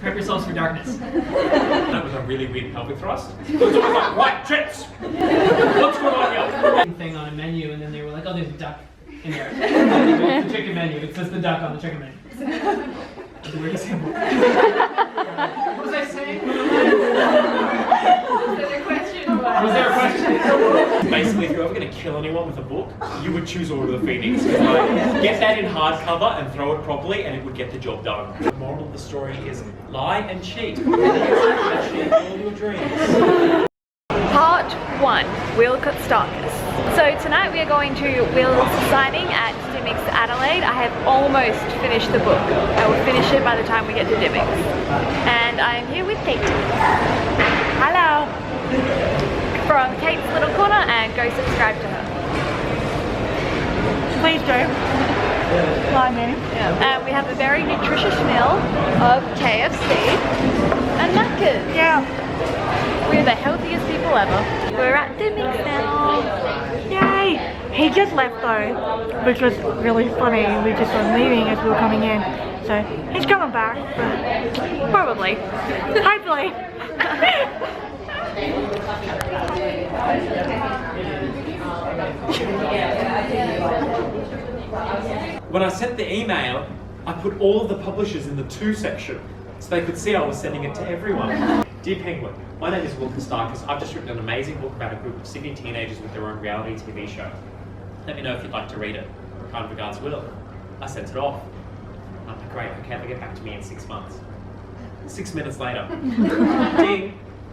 Prep yourselves for darkness. That was a really weird pelvic thrust. It was always like, right, trips! What's going on here? Thing on a menu, and then they were like, oh, there's a duck in there. It's the chicken menu. It says the duck on the chicken menu. That's a weird example. What was I saying? Was there a question? Basically, if you're ever going to kill anyone with a book, you would choose Order of the Phoenix. Like, get that in hardcover and throw it properly, and it would get the job done. The moral of the story is lie and cheat. Achieve all your dreams. Part 1, Will Kostakis. So tonight we are going to Will's signing at Dimmicks Adelaide. I have almost finished the book. I will finish it by the time we get to Dimmicks. And I am here with Kate. Hello! From Kate's Little Corner, and go subscribe to her. Please do. Like me. And we have a very nutritious meal of KFC and Macca's. Yeah. We're the healthiest people ever. We're at Dimmicks now. Yay! He just left though, which was really funny. We just were leaving as we were coming in. So he's coming back. But Probably. hopefully. When I sent the email, I put all of the publishers in the to section, so they could see I was sending it to everyone. Dear Penguin, my name is Will Kostakis. I've just written an amazing book about a group of Sydney teenagers with their own reality TV show. Let me know if you'd like to read it. Kind regards, Will. I sent it off. I'm like, great, okay, they'll get back to me in 6 months. 6 minutes later.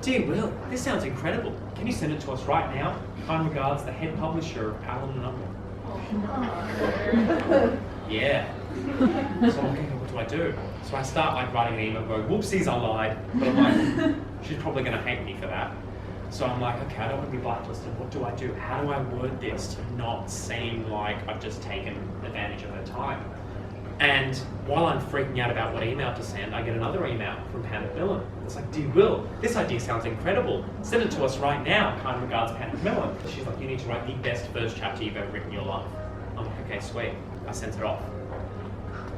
Dear Will, this sounds incredible. Can you send it to us right now? Kind regards, the head publisher of Allen & Unwin. Yeah. So I'm thinking, what do I do? So I start like writing an email going, whoopsies, I lied. But I'm like, she's probably going to hate me for that. So I'm like, okay, I don't want to be blacklisted. What do I do? How do I word this to not seem like I've just taken advantage of her time? And while I'm freaking out about what email to send, I get another email from Pam McMillan. It's like, dear Will, this idea sounds incredible. Send it to us right now. Kind regards, Pam McMillan. She's like, you need to write the best first chapter you've ever written in your life. I'm like, okay, sweet. I sent it off.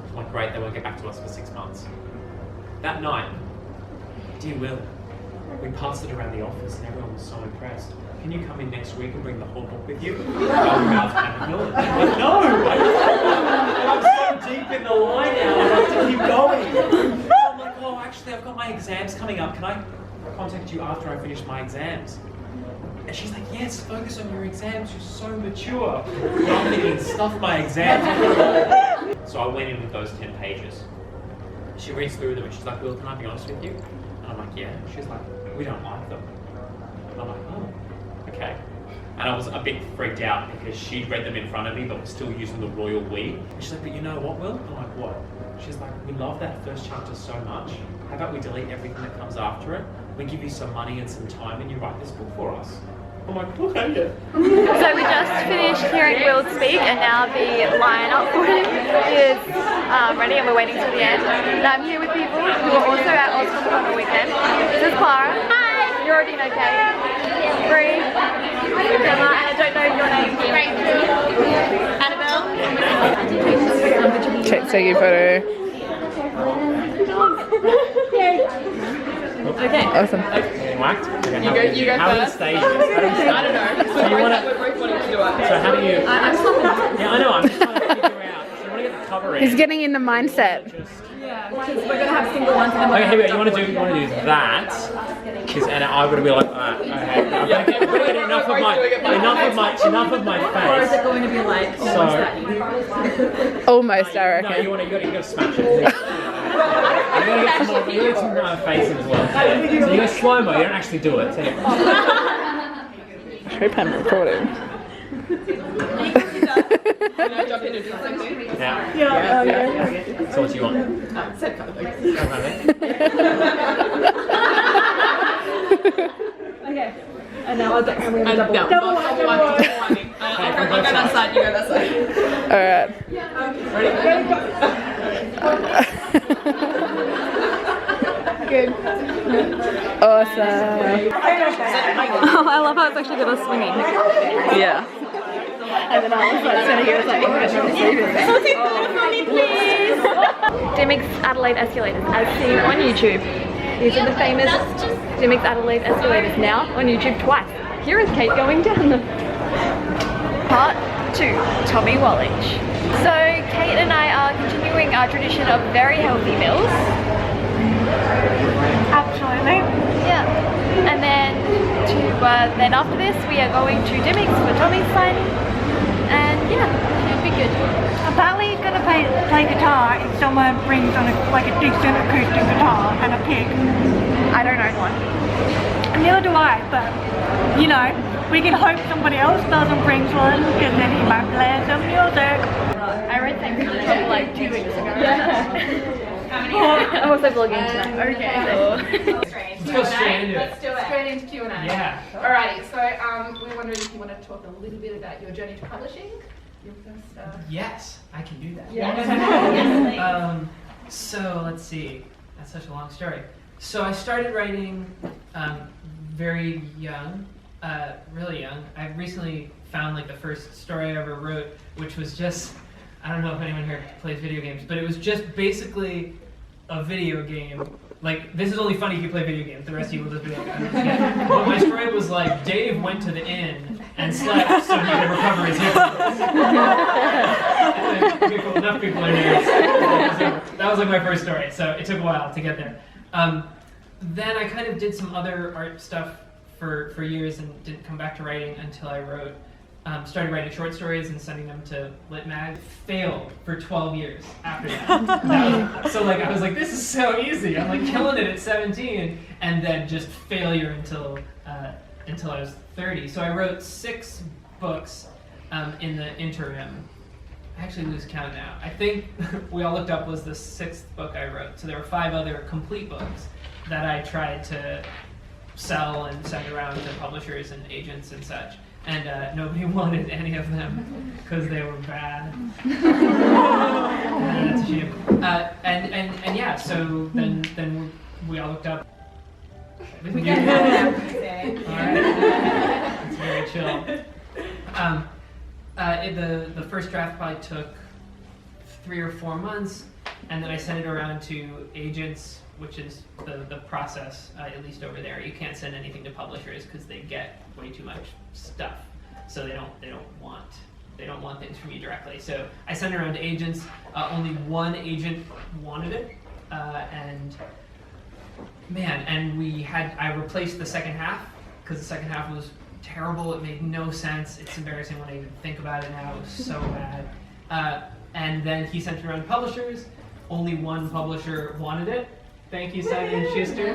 I'm like, great, they won't get back to us for 6 months. That night, dear Will, we passed it around the office and everyone was so impressed. Can you come in next week and bring the whole book with you? Kind regards, Pam McMillan. I'm like, no! I'm so deep in the line now, I have to keep going. So I'm like, oh, actually, I've got my exams coming up. Can I contact you after I finish my exams? And she's like, yes, focus on your exams. You're so mature. But I'm thinking, stuff my exams. So I went in with those 10 pages. She reads through them and she's like, Will, can I be honest with you? And I'm like, yeah. She's like, we don't like them. And I'm like, oh, okay. And I was a bit freaked out because she'd read them in front of me but was still using the royal we. And she's like, but you know what, Will? I'm like, what? She's like, we love that first chapter so much. How about we delete everything that comes after it? We give you some money and some time and you write this book for us. I'm like, okay, yeah. So we just finished hearing Will speak, and now the line-up for him is ready, and we're waiting till the end. And I'm here with people who are also at Oscars on the weekend. This is Clara. Hi! You already know Kate. Bree. Gemma, and I don't know your name. Annabelle. Kate's taking a photo. Okay. Awesome. Whacked? You go how first. Are the stages? I don't know. So you wanna, We're both wanting to do it. so how do you... I'm stopping. Yeah, I know, I'm just trying to figure out. So you want to get the cover in. He's getting in the mindset. Yeah, because we're gonna have single ones and then Okay, here we go. You want to do that, because and I'm going to be like, okay, I'm going to get enough of my face. Or is it going to be like almost that? Almost, I No, reckon. you got to smash it. You got to get some more face as well. So you go slow mo. You don't actually do it. So I hope I'm recording. Can I jump in and do something? Yeah. So what do you want? Same kind of thing. Okay. And now I'll get double winding. I'll go that side, you go that side. Alright. Good. Awesome. Oh, I love how it's actually gonna swinging. Yeah. And then I was like, so he was like, I'm going to sleep. So take the photo for me, please. Dimick's Adelaide escalators as seen on YouTube. These are the famous Dimick's Adelaide escalators now on YouTube twice. Here is Kate going down them. Part 2, Tommy Wallach. So Kate and I are continuing our tradition of very healthy meals. Absolutely. Yeah. And then after this we are going to Dimick's for Tommy's signing. And yeah, it'll be good. Apparently he's going to play guitar if someone brings on like a decent acoustic guitar and a pick. I don't own one. Neither do I, but you know, we can hope somebody else doesn't bring one because then he might play some music. I read things from like 2 weeks ago. I'm also vlogging tonight. Okay. Let's go straight into it. Let's do it. Straight into Q&A. Yeah. Alrighty, so we wondered if you want to talk a little bit about your journey to publishing. Your first, Yes, I can do that. Yes. So let's see. That's such a long story. So I started writing very young, really young. I recently found like the first story I ever wrote, which was just, I don't know if anyone here plays video games, but it was just basically a video game. Like, this is only funny if you play video games, the rest of you will just be like, I don't understand. But my story was like, Dave went to the inn and slept so he could recover his hip. Okay, cool, enough people are here. That was like my first story, so it took a while to get there. Then I kind of did some other art stuff for years and didn't come back to writing until I started writing short stories and sending them to Lit Mag. Failed for 12 years after that. So like I was like, this is so easy. I'm like killing it at 17, and then just failure until I was 30. So I wrote 6 books in the interim. I actually lose count now. I think We All Looked Up was the 6th book I wrote. So there were 5 other complete books that I tried to sell and send around to publishers and agents and such. And nobody wanted any of them because they were bad. That's a shame. And yeah, so then we all looked up. We get that everything. Alright. It's very chill. The first draft probably took 3 or 4 months, and then I sent it around to agents, which is the process, at least over there. You can't send anything to publishers because they get way too much stuff, so they don't want things from you directly. So I sent it around to agents. Only one agent wanted it, and I replaced the second half because the second half was terrible. It made no sense. It's embarrassing when I even think about it now. It was so bad. And then he sent it around to publishers. Only one publisher wanted it. Thank you, Simon & Schuster.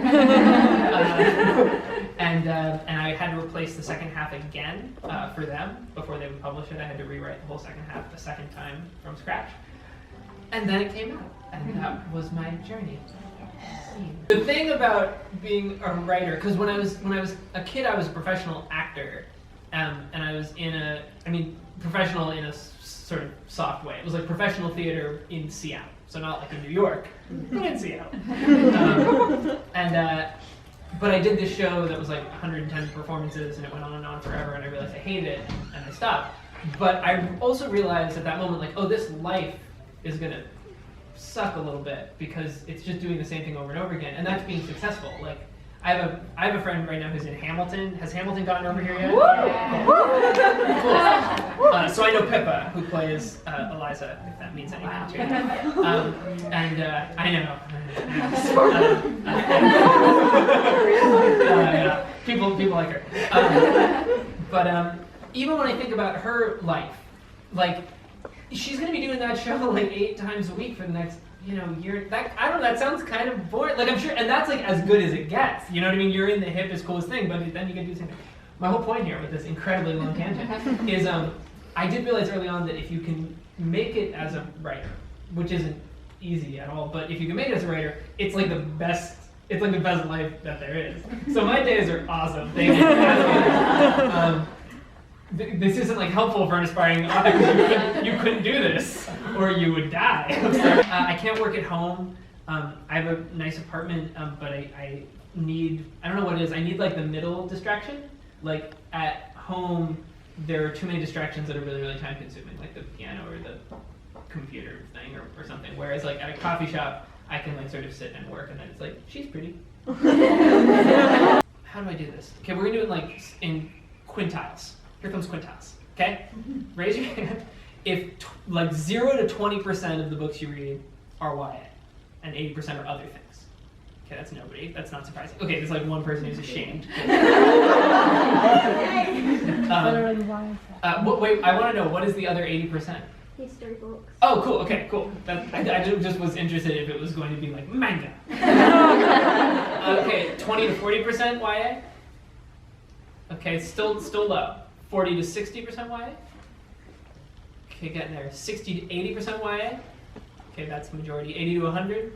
And I had to replace the second half again for them before they would publish it. I had to rewrite the whole second half a second time from scratch. And then it came out, and that was my journey. The thing about being a writer, because when I was a kid, I was a professional actor, and I was professional in a sort of soft way. It was like professional theater in Seattle. So not like in New York, but in Seattle. But I did this show that was like 110 performances, and it went on and on forever, and I realized I hated it, and I stopped. But I also realized at that moment, like, oh, this life is gonna suck a little bit because it's just doing the same thing over and over again, and that's being successful. Like, I have a friend right now who's in Hamilton. Has Hamilton gotten over here yet? Cool. So I know Pippa, who plays Eliza, if that means anything to you. I know. Yeah. People like her. But even when I think about her life, like, she's gonna be doing that show like 8 times a week for the next year. I don't know, that sounds kind of boring. Like, I'm sure, and that's like as good as it gets. You know what I mean? You're in the hippest, coolest thing, but then you can do something. My whole point here with this incredibly long tangent is I did realize early on that if you can make it as a writer, which isn't easy at all, but if you can make it as a writer, it's like the best life that there is. So my days are awesome. Thank you. This isn't like helpful for an aspiring author because you couldn't do this or you would die. I can't work at home. I have a nice apartment, but I don't know what it is. I need like the middle distraction. Like at home, there are too many distractions that are really, really time consuming, like the piano or the computer thing or something. Whereas like at a coffee shop, I can like sort of sit and work, and then it's like, she's pretty. How do I do this? Okay, we're gonna do it like in quintiles. Here comes quintiles. Okay, raise your hand if like 0 to 20% of the books you read are YA, and 80% are other things. Okay, that's nobody. That's not surprising. Okay, there's like one person who's ashamed. Wait, I want to know, what is the other 80%? History books. Oh, cool. Okay, cool. I just was interested if it was going to be like manga. Okay, 20 to 40% YA. Okay, still low. 40 to 60% YA. Okay, getting there. 60 to 80% YA. Okay, that's the majority. 80 to 100.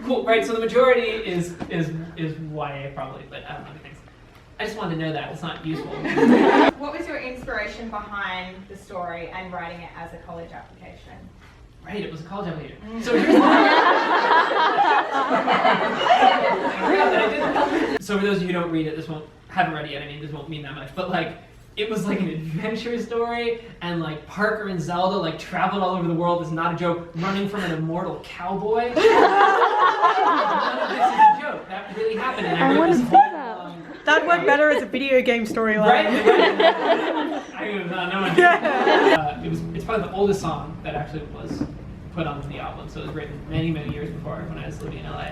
Cool. Right. So the majority is YA probably, but other things. I just wanted to know that. It's not useful. What was your inspiration behind the story and writing it as a college application? Right, it was a college application. So here's So for those of you who don't read it, haven't read it yet, I mean, this won't mean that much, but like, it was like an adventure story, and like Parker and Zelda like traveled all over the world. It's not a joke. Running from an immortal cowboy. None of this is a joke. That really happened, and I wrote this whole. That worked better as a video game storyline. Right? I would not know. It's probably the oldest song that actually was put on the album. So it was written many, many years before when I was living in LA.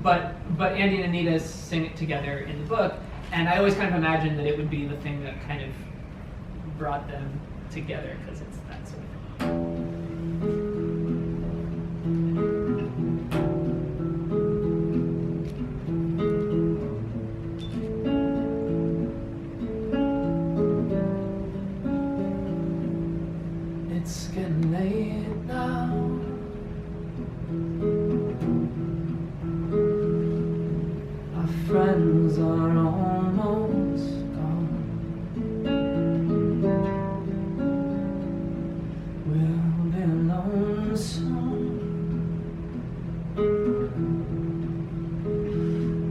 But Andy and Anita sing it together in the book, and I always kind of imagined that it would be the thing that kind of brought them together, because it's that sort of thing. It's getting late now. Our friends are almost gone. We'll be alone soon.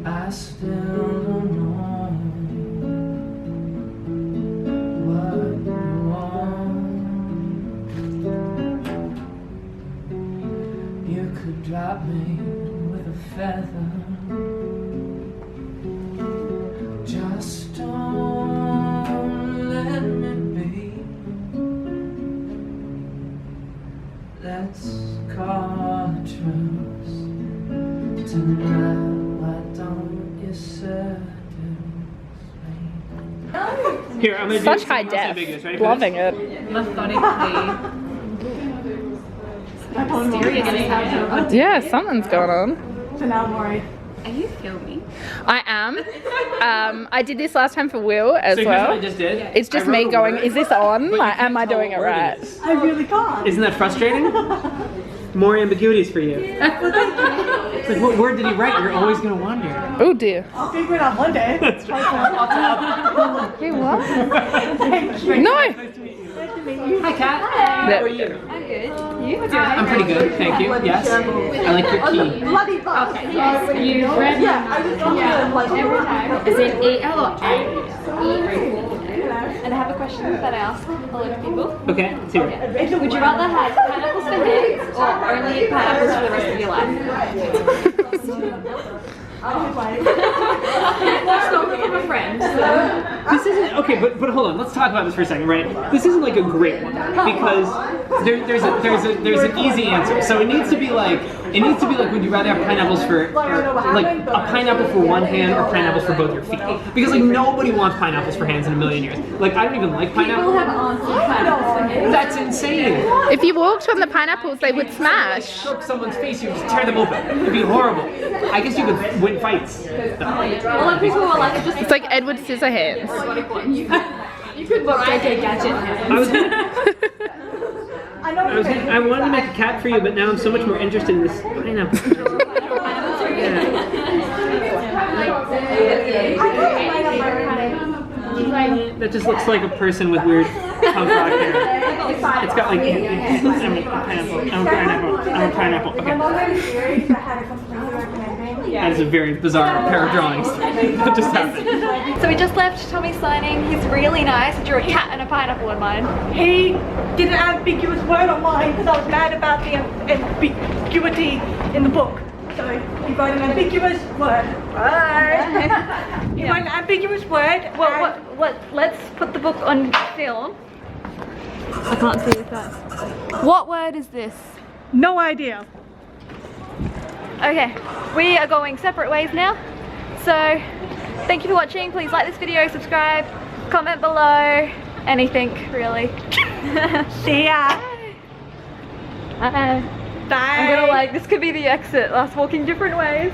I still don't know what you want. You could drop me with a feather. Just don't let me be. Let's call it truce tonight. Why don't you seduce me? Here, I'm gonna Such do high something else def. ambiguous. Ready for Loving this? it. Yeah, something's going on. So now I'm worried. Are you filming? I am. I did this last time for Will as So here's well. what I just did. It's just I wrote me a going, word, is this on? but you Like, can't am I tell doing what it word right? is. I really can't. Isn't that frustrating? More ambiguities for you. It's like, what word did he write? You're always going to wonder. Oh dear. I'll figure it out one day. That's right. Hey, what? Thank you. No! Nice to meet you. Hi, Kat. How are you? I'm good. You? What's your name? I'm pretty good, thank you. Yes. I like your key. Bloody fuck. Okay, yes. You read Yeah, I just don't every time. Is it E-L or A? And I have a question that I ask a lot of people. Okay, let's hear it. Would you rather have pineapples for hands or only eat pineapples for the rest of your life? Stop from a friend. This isn't okay, but hold on. Let's talk about this for a second, right? This isn't like a great one because there's an easy answer. So it needs to be like would you rather have pineapples for like a pineapple for one hand or pineapples for both your feet? Because like nobody wants pineapples for hands in a million years. Like I don't even like People pineapple. have answered pineapples for hands. That's insane. If you walked on the pineapples, they would smash. Shook someone's face, you would just tear them open. It'd be horrible. I guess you could win fights. A lot of people were like, it's just It's like Edward Scissorhands. you could put JK Gadget hands. I wanted to make a cat for you, but now I'm so much more interested in this pineapple. That just looks like a person with weird punk rock hair. It's got like I'm a pineapple. I'm a pineapple. I'm a pineapple. Okay. That is a very bizarre pair of drawings that just happened. So we just left Tommy's signing. He's really nice. He drew a cat and a pineapple in mine. He did an ambiguous word on mine because I was mad about the ambiguity in the book. So he wrote an ambiguous word. He wrote an ambiguous word. What? Let's put the book on film. I can't see with that. What word is this? No idea. Okay, we are going separate ways now. So, thank you for watching. Please like this video, subscribe, comment below, anything really. See ya. Bye. Bye. I'm gonna this could be the exit, us walking different ways.